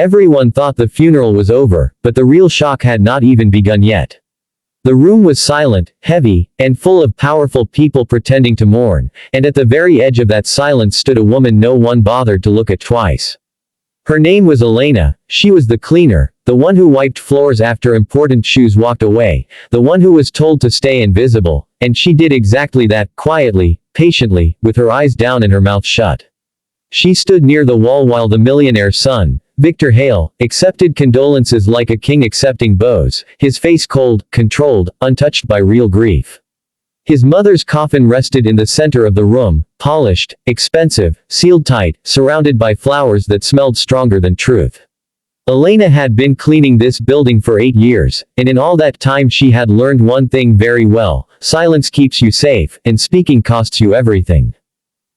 Everyone thought the funeral was over, but the real shock had not even begun yet. The room was silent, heavy, and full of powerful people pretending to mourn, and at the very edge of that silence stood a woman no one bothered to look at twice. Her name was Elena. She was the cleaner, the one who wiped floors after important shoes walked away, the one who was told to stay invisible, and she did exactly that, quietly, patiently, with her eyes down and her mouth shut. She stood near the wall while the millionaire's son, Victor Hale, accepted condolences like a king accepting bows, his face cold, controlled, untouched by real grief. His mother's coffin rested in the center of the room, polished, expensive, sealed tight, surrounded by flowers that smelled stronger than truth. Elena had been cleaning this building for 8 years, and in all that time she had learned one thing very well: silence keeps you safe, and speaking costs you everything.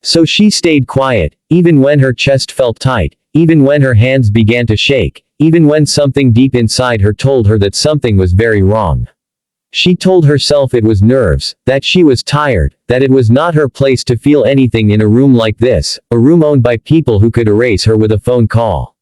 So she stayed quiet, even when her chest felt tight, even when her hands began to shake, even when something deep inside her told her that something was very wrong. She told herself it was nerves, that she was tired, that it was not her place to feel anything in a room like this, a room owned by people who could erase her with a phone call.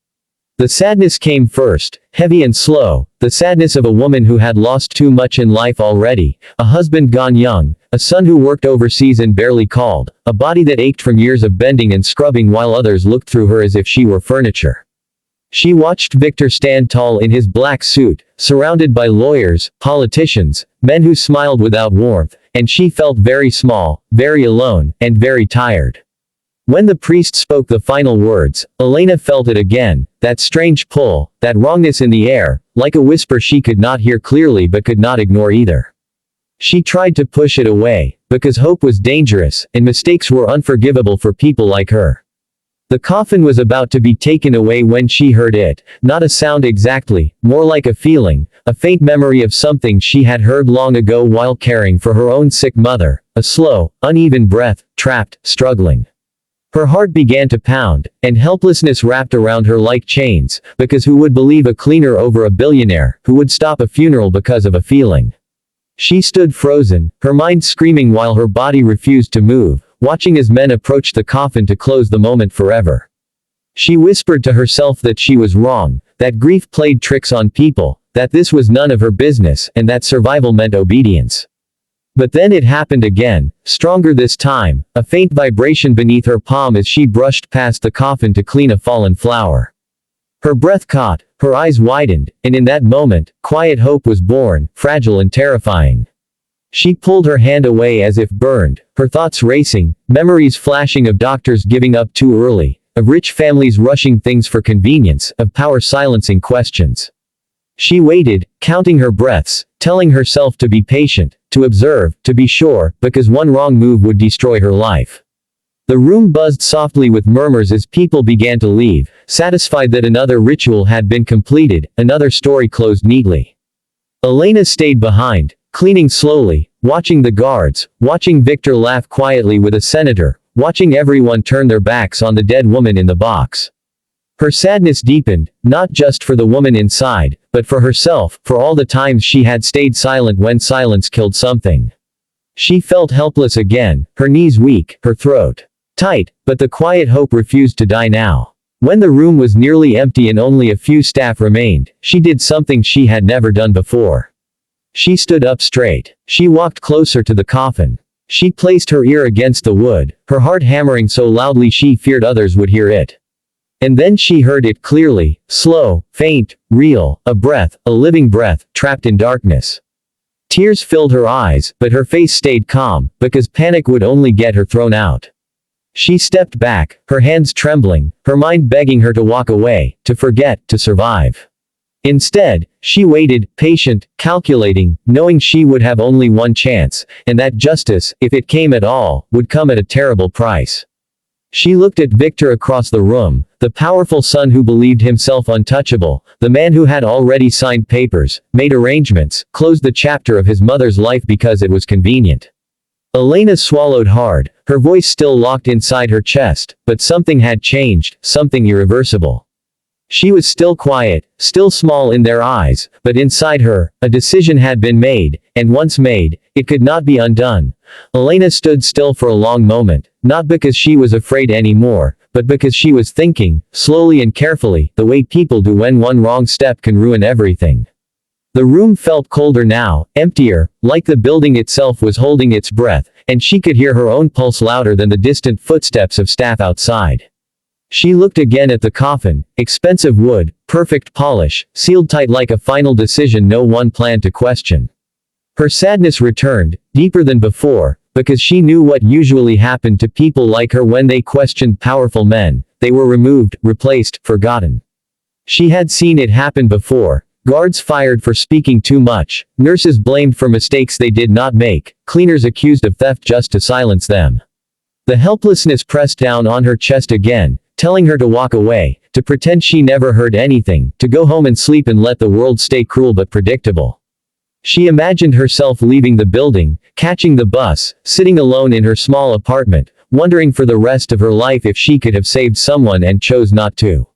The sadness came first, heavy and slow, the sadness of a woman who had lost too much in life already, a husband gone young, a son who worked overseas and barely called, a body that ached from years of bending and scrubbing while others looked through her as if she were furniture. She watched Victor stand tall in his black suit, surrounded by lawyers, politicians, men who smiled without warmth, and she felt very small, very alone, and very tired. When the priest spoke the final words, Elena felt it again, that strange pull, that wrongness in the air, like a whisper she could not hear clearly but could not ignore either. She tried to push it away, because hope was dangerous, and mistakes were unforgivable for people like her. The coffin was about to be taken away when she heard it, not a sound exactly, more like a feeling, a faint memory of something she had heard long ago while caring for her own sick mother, a slow, uneven breath, trapped, struggling. Her heart began to pound, and helplessness wrapped around her like chains, because who would believe a cleaner over a billionaire, who would stop a funeral because of a feeling? She stood frozen, her mind screaming while her body refused to move, watching as men approached the coffin to close the moment forever. She whispered to herself that she was wrong, that grief played tricks on people, that this was none of her business, and that survival meant obedience. But then it happened again, stronger this time, a faint vibration beneath her palm as she brushed past the coffin to clean a fallen flower. Her breath caught, her eyes widened, and in that moment, quiet hope was born, fragile and terrifying. She pulled her hand away as if burned, her thoughts racing, memories flashing of doctors giving up too early, of rich families rushing things for convenience, of power silencing questions. She waited, counting her breaths, telling herself to be patient, to observe, to be sure, because one wrong move would destroy her life. The room buzzed softly with murmurs as people began to leave, satisfied that another ritual had been completed, another story closed neatly. Elena stayed behind, cleaning slowly, watching the guards, watching Victor laugh quietly with a senator, watching everyone turn their backs on the dead woman in the box. Her sadness deepened, not just for the woman inside, but for herself, for all the times she had stayed silent when silence killed something. She felt helpless again, her knees weak, her throat tight, but the quiet hope refused to die now. When the room was nearly empty and only a few staff remained, she did something she had never done before. She stood up straight. She walked closer to the coffin. She placed her ear against the wood, her heart hammering so loudly she feared others would hear it. And then she heard it clearly, slow, faint, real, a breath, a living breath, trapped in darkness. Tears filled her eyes, but her face stayed calm, because panic would only get her thrown out. She stepped back, her hands trembling, her mind begging her to walk away, to forget, to survive. Instead, she waited, patient, calculating, knowing she would have only one chance, and that justice, if it came at all, would come at a terrible price. She looked at Victor across the room, the powerful son who believed himself untouchable, the man who had already signed papers, made arrangements, closed the chapter of his mother's life because it was convenient. Elena swallowed hard, her voice still locked inside her chest, but something had changed, something irreversible. She was still quiet, still small in their eyes, but inside her, a decision had been made, and once made, it could not be undone. Elena stood still for a long moment, not because she was afraid anymore, but because she was thinking, slowly and carefully, the way people do when one wrong step can ruin everything. The room felt colder now, emptier, like the building itself was holding its breath, and she could hear her own pulse louder than the distant footsteps of staff outside. She looked again at the coffin, expensive wood, perfect polish, sealed tight like a final decision no one planned to question. Her sadness returned, deeper than before, because she knew what usually happened to people like her when they questioned powerful men. They were removed, replaced, forgotten. She had seen it happen before. Guards fired for speaking too much, nurses blamed for mistakes they did not make, cleaners accused of theft just to silence them. The helplessness pressed down on her chest again, telling her to walk away, to pretend she never heard anything, to go home and sleep and let the world stay cruel but predictable. She imagined herself leaving the building, catching the bus, sitting alone in her small apartment, wondering for the rest of her life if she could have saved someone and chose not to.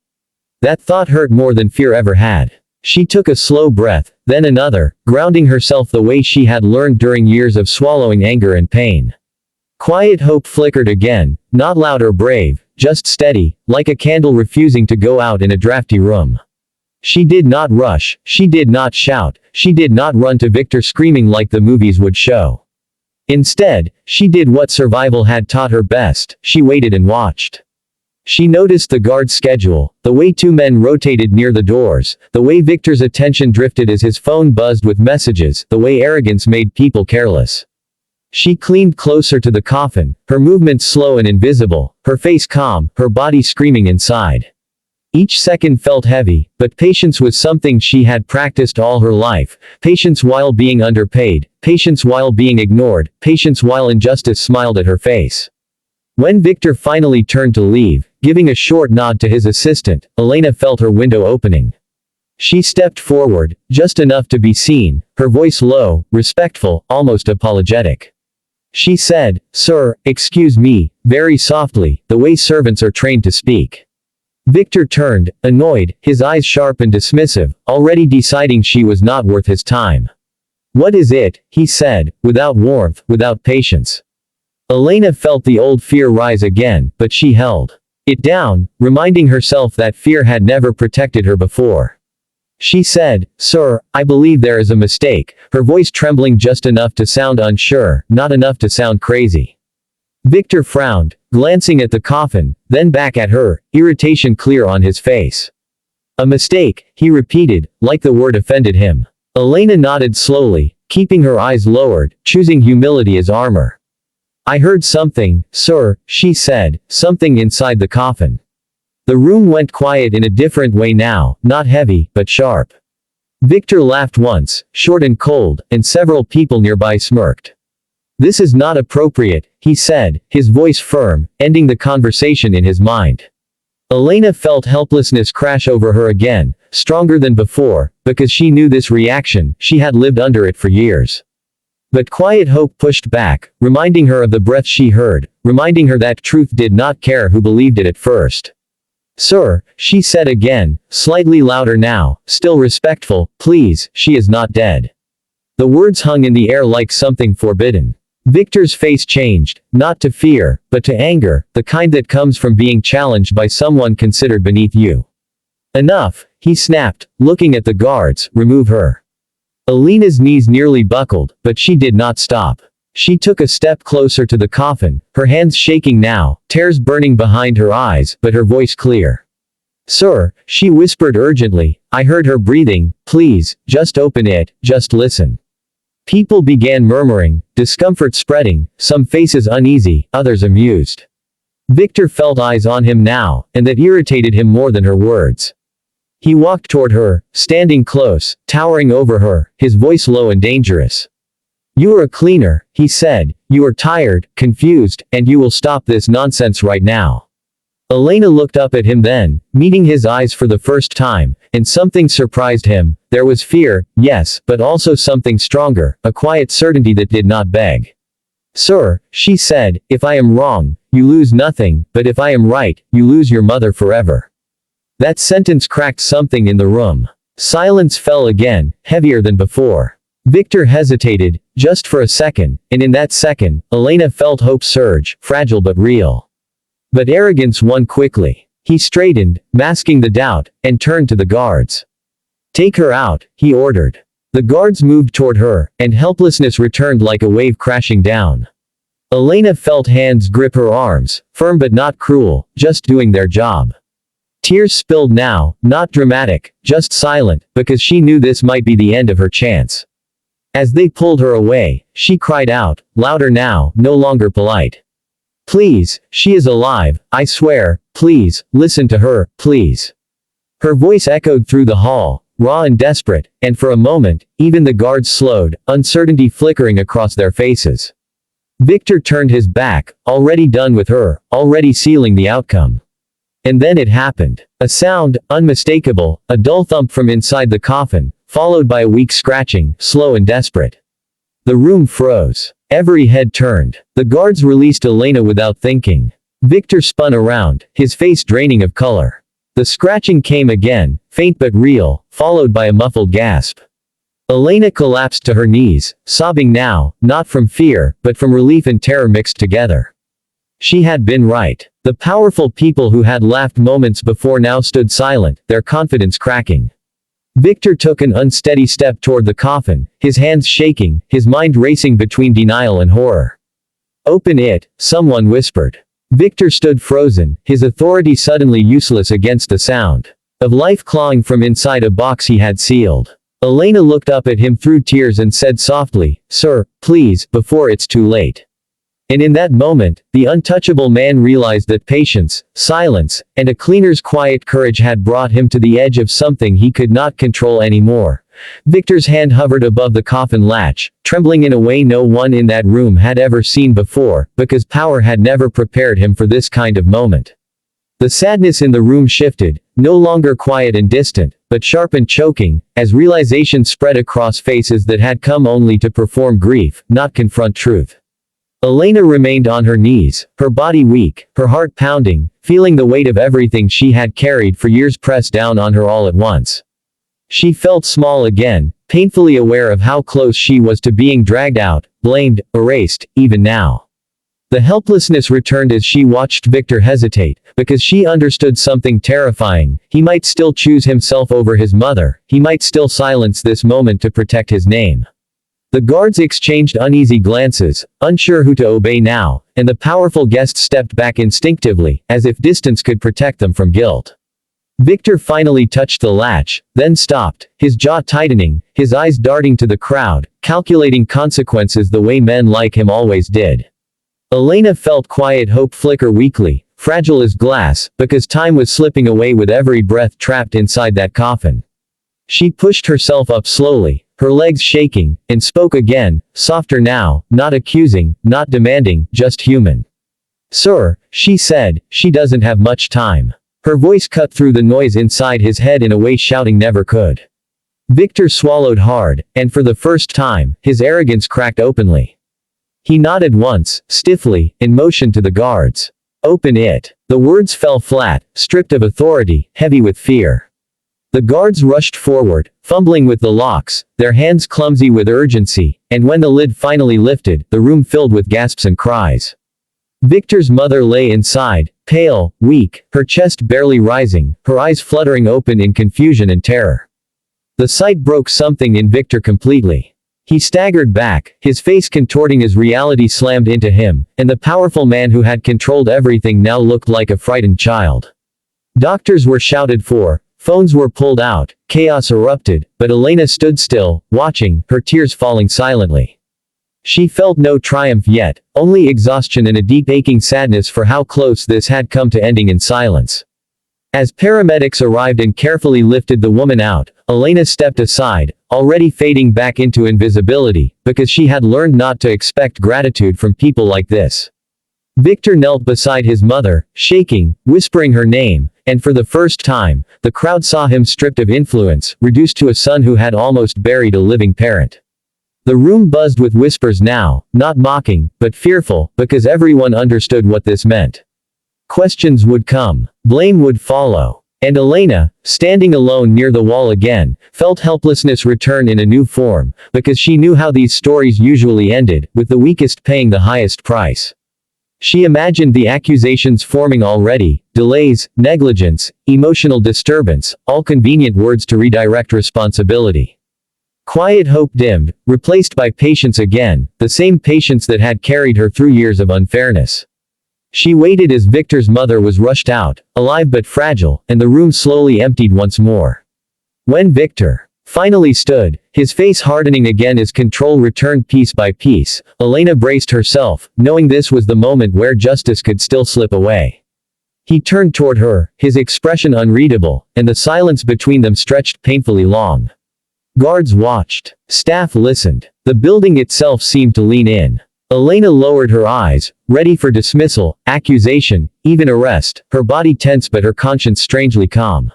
That thought hurt more than fear ever had. She took a slow breath, then another, grounding herself the way she had learned during years of swallowing anger and pain. Quiet hope flickered again, not loud or brave, just steady, like a candle refusing to go out in a drafty room. She did not rush, she did not shout, she did not run to Victor screaming like the movies would show. Instead, she did what survival had taught her best, she waited and watched. She noticed the guard's schedule, the way two men rotated near the doors, the way Victor's attention drifted as his phone buzzed with messages, the way arrogance made people careless. She leaned closer to the coffin, her movements slow and invisible, her face calm, her body screaming inside. Each second felt heavy, but patience was something she had practiced all her life, patience while being underpaid, patience while being ignored, patience while injustice smiled at her face. When Victor finally turned to leave, giving a short nod to his assistant, Elena felt her window opening. She stepped forward, just enough to be seen, her voice low, respectful, almost apologetic. She said, "Sir, excuse me," very softly, the way servants are trained to speak. Victor turned, annoyed, his eyes sharp and dismissive, already deciding she was not worth his time. "What is it?" he said, without warmth, without patience. Elena felt the old fear rise again, but she held it down, reminding herself that fear had never protected her before. She said, "Sir, I believe there is a mistake," her voice trembling just enough to sound unsure, not enough to sound crazy. Victor frowned, glancing at the coffin, then back at her, irritation clear on his face. "A mistake," he repeated, like the word offended him. Elena nodded slowly, keeping her eyes lowered, choosing humility as armor. "I heard something, sir," she said, "something inside the coffin." The room went quiet in a different way now, not heavy, but sharp. Victor laughed once, short and cold, and several people nearby smirked. "This is not appropriate," he said, his voice firm, ending the conversation in his mind. Elena felt helplessness crash over her again, stronger than before, because she knew this reaction, she had lived under it for years. But quiet hope pushed back, reminding her of the breath she heard, reminding her that truth did not care who believed it at first. "Sir," she said again, slightly louder now, still respectful, "please, she is not dead." The words hung in the air like something forbidden. Victor's face changed, not to fear, but to anger, the kind that comes from being challenged by someone considered beneath you. "Enough," he snapped, looking at the guards, "remove her." Elena's knees nearly buckled, but she did not stop. She took a step closer to the coffin, her hands shaking now, tears burning behind her eyes, but her voice clear. "Sir," she whispered urgently, "I heard her breathing, please, just open it, just listen." People began murmuring, discomfort spreading, some faces uneasy, others amused. Victor felt eyes on him now, and that irritated him more than her words. He walked toward her, standing close, towering over her, his voice low and dangerous. "You are a cleaner," he said, "you are tired, confused, and you will stop this nonsense right now." Elena looked up at him then, meeting his eyes for the first time, and something surprised him. There was fear, yes, but also something stronger, a quiet certainty that did not beg. "Sir," she said, "if I am wrong, you lose nothing, but if I am right, you lose your mother forever." That sentence cracked something in the room. Silence fell again, heavier than before. Victor hesitated, just for a second, and in that second, Elena felt hope surge, fragile but real. But arrogance won quickly. He straightened, masking the doubt, and turned to the guards. "Take her out," he ordered. The guards moved toward her, and helplessness returned like a wave crashing down. Elena felt hands grip her arms, firm but not cruel, just doing their job. Tears spilled now, not dramatic, just silent, because she knew this might be the end of her chance. As they pulled her away, she cried out, louder now, no longer polite. "Please, she is alive, I swear, please, listen to her, please." Her voice echoed through the hall, raw and desperate, and for a moment, even the guards slowed, uncertainty flickering across their faces. Victor turned his back, already done with her, already sealing the outcome. And then it happened. A sound, unmistakable, a dull thump from inside the coffin, followed by a weak scratching, slow and desperate. The room froze. Every head turned. The guards released Elena without thinking. Victor spun around, his face draining of color. The scratching came again, faint but real, followed by a muffled gasp. Elena collapsed to her knees, sobbing now, not from fear, but from relief and terror mixed together. She had been right. The powerful people who had laughed moments before now stood silent, their confidence cracking. Victor took an unsteady step toward the coffin, his hands shaking, his mind racing between denial and horror. "Open it," someone whispered. Victor stood frozen, his authority suddenly useless against the sound of life clawing from inside a box he had sealed. Elena looked up at him through tears and said softly, "Sir, please, before it's too late." And in that moment, the untouchable man realized that patience, silence, and a cleaner's quiet courage had brought him to the edge of something he could not control anymore. Victor's hand hovered above the coffin latch, trembling in a way no one in that room had ever seen before, because power had never prepared him for this kind of moment. The sadness in the room shifted, no longer quiet and distant, but sharp and choking, as realization spread across faces that had come only to perform grief, not confront truth. Elena remained on her knees, her body weak, her heart pounding, feeling the weight of everything she had carried for years pressed down on her all at once. She felt small again, painfully aware of how close she was to being dragged out, blamed, erased, even now. The helplessness returned as she watched Victor hesitate, because she understood something terrifying. He might still choose himself over his mother, he might still silence this moment to protect his name. The guards exchanged uneasy glances, unsure who to obey now, and the powerful guest stepped back instinctively, as if distance could protect them from guilt. Victor finally touched the latch, then stopped, his jaw tightening, his eyes darting to the crowd, calculating consequences the way men like him always did. Elena felt quiet hope flicker weakly, fragile as glass, because time was slipping away with every breath trapped inside that coffin. She pushed herself up slowly, her legs shaking, and spoke again, softer now, not accusing, not demanding, just human. "Sir," she said, "she doesn't have much time." Her voice cut through the noise inside his head in a way shouting never could. Victor swallowed hard, and for the first time, his arrogance cracked openly. He nodded once, stiffly, and motioned to the guards. "Open it." The words fell flat, stripped of authority, heavy with fear. The guards rushed forward, fumbling with the locks, their hands clumsy with urgency, and when the lid finally lifted, the room filled with gasps and cries. Victor's mother lay inside, pale, weak, her chest barely rising, her eyes fluttering open in confusion and terror. The sight broke something in Victor completely. He staggered back, his face contorting as reality slammed into him, and the powerful man who had controlled everything now looked like a frightened child. Doctors were shouted for, phones were pulled out, chaos erupted, but Elena stood still, watching, her tears falling silently. She felt no triumph yet, only exhaustion and a deep aching sadness for how close this had come to ending in silence. As paramedics arrived and carefully lifted the woman out, Elena stepped aside, already fading back into invisibility, because she had learned not to expect gratitude from people like this. Victor knelt beside his mother, shaking, whispering her name, and for the first time, the crowd saw him stripped of influence, reduced to a son who had almost buried a living parent. The room buzzed with whispers now, not mocking, but fearful, because everyone understood what this meant. Questions would come. Blame would follow. And Elena, standing alone near the wall again, felt helplessness return in a new form, because she knew how these stories usually ended, with the weakest paying the highest price. She imagined the accusations forming already: delays, negligence, emotional disturbance, all convenient words to redirect responsibility. Quiet hope dimmed, replaced by patience again, the same patience that had carried her through years of unfairness. She waited as Victor's mother was rushed out, alive but fragile, and the room slowly emptied once more. When Victor finally stood, his face hardening again as control returned piece by piece, Elena braced herself, knowing this was the moment where justice could still slip away. He turned toward her, his expression unreadable, and the silence between them stretched painfully long. Guards watched. Staff listened. The building itself seemed to lean in. Elena lowered her eyes, ready for dismissal, accusation, even arrest, her body tense but her conscience strangely calm.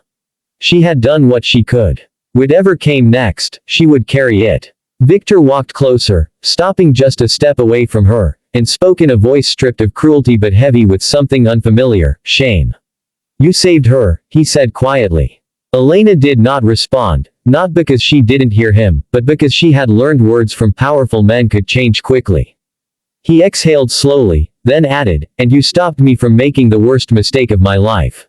She had done what she could. Whatever came next, she would carry it. Victor walked closer, stopping just a step away from her, and spoke in a voice stripped of cruelty but heavy with something unfamiliar: shame. "You saved her," he said quietly. Elena did not respond, not because she didn't hear him, but because she had learned words from powerful men could change quickly. He exhaled slowly, then added, "And you stopped me from making the worst mistake of my life."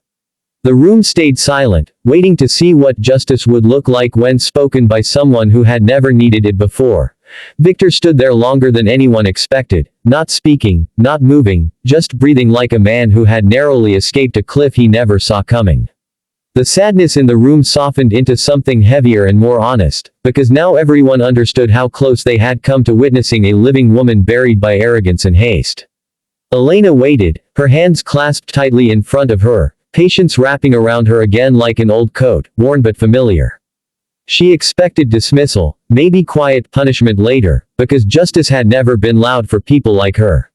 The room stayed silent, waiting to see what justice would look like when spoken by someone who had never needed it before. Victor stood there longer than anyone expected, not speaking, not moving, just breathing like a man who had narrowly escaped a cliff he never saw coming. The sadness in the room softened into something heavier and more honest, because now everyone understood how close they had come to witnessing a living woman buried by arrogance and haste. Elena waited, her hands clasped tightly in front of her, patience wrapping around her again like an old coat, worn but familiar. She expected dismissal, maybe quiet punishment later, because justice had never been loud for people like her.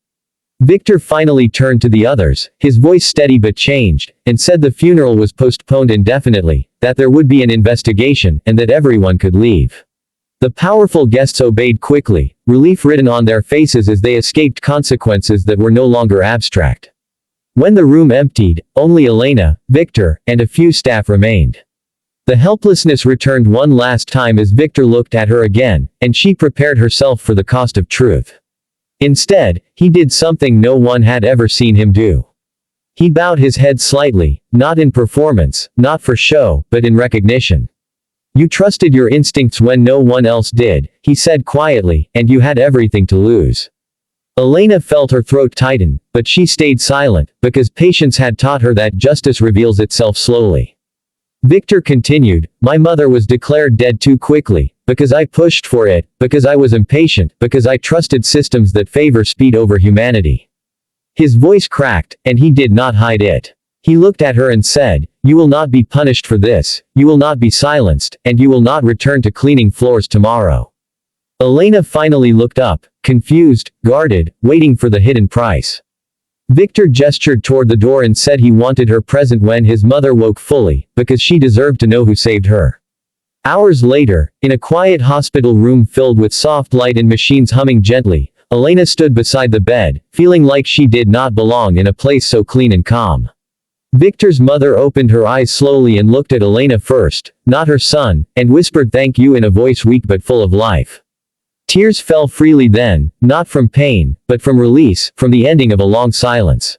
Victor finally turned to the others, his voice steady but changed, and said the funeral was postponed indefinitely, that there would be an investigation, and that everyone could leave. The powerful guests obeyed quickly, relief written on their faces as they escaped consequences that were no longer abstract. When the room emptied, only Elena, Victor, and a few staff remained. The helplessness returned one last time as Victor looked at her again, and she prepared herself for the cost of truth. Instead, he did something no one had ever seen him do. He bowed his head slightly, not in performance, not for show, but in recognition. "You trusted your instincts when no one else did," he said quietly, "and you had everything to lose." Elena felt her throat tighten, but she stayed silent, because patience had taught her that justice reveals itself slowly. Victor continued, "My mother was declared dead too quickly, because I pushed for it, because I was impatient, because I trusted systems that favor speed over humanity." His voice cracked, and he did not hide it. He looked at her and said, "You will not be punished for this, you will not be silenced, and you will not return to cleaning floors tomorrow." Elena finally looked up, confused, guarded, waiting for the hidden price. Victor gestured toward the door and said he wanted her present when his mother woke fully, because she deserved to know who saved her. Hours later, in a quiet hospital room filled with soft light and machines humming gently, Elena stood beside the bed, feeling like she did not belong in a place so clean and calm. Victor's mother opened her eyes slowly and looked at Elena first, not her son, and whispered thank you in a voice weak but full of life. Tears fell freely then, not from pain, but from release, from the ending of a long silence.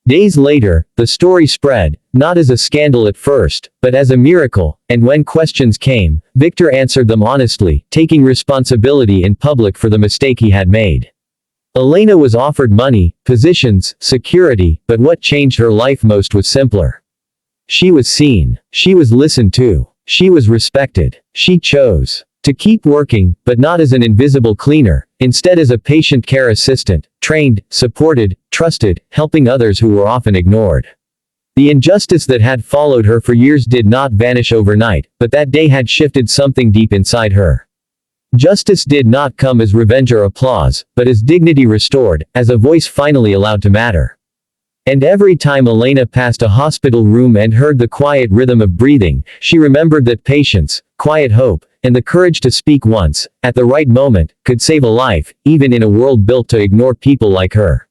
Days later, the story spread, not as a scandal at first, but as a miracle, and when questions came, Victor answered them honestly, taking responsibility in public for the mistake he had made. Elena was offered money, positions, security, but what changed her life most was simpler. She was seen. She was listened to. She was respected. She chose to keep working, but not as an invisible cleaner, instead as a patient care assistant, trained, supported, trusted, helping others who were often ignored. The injustice that had followed her for years did not vanish overnight, but that day had shifted something deep inside her. Justice did not come as revenge or applause, but as dignity restored, as a voice finally allowed to matter. And every time Elena passed a hospital room and heard the quiet rhythm of breathing, she remembered that patience, quiet hope, and the courage to speak once, at the right moment, could save a life, even in a world built to ignore people like her.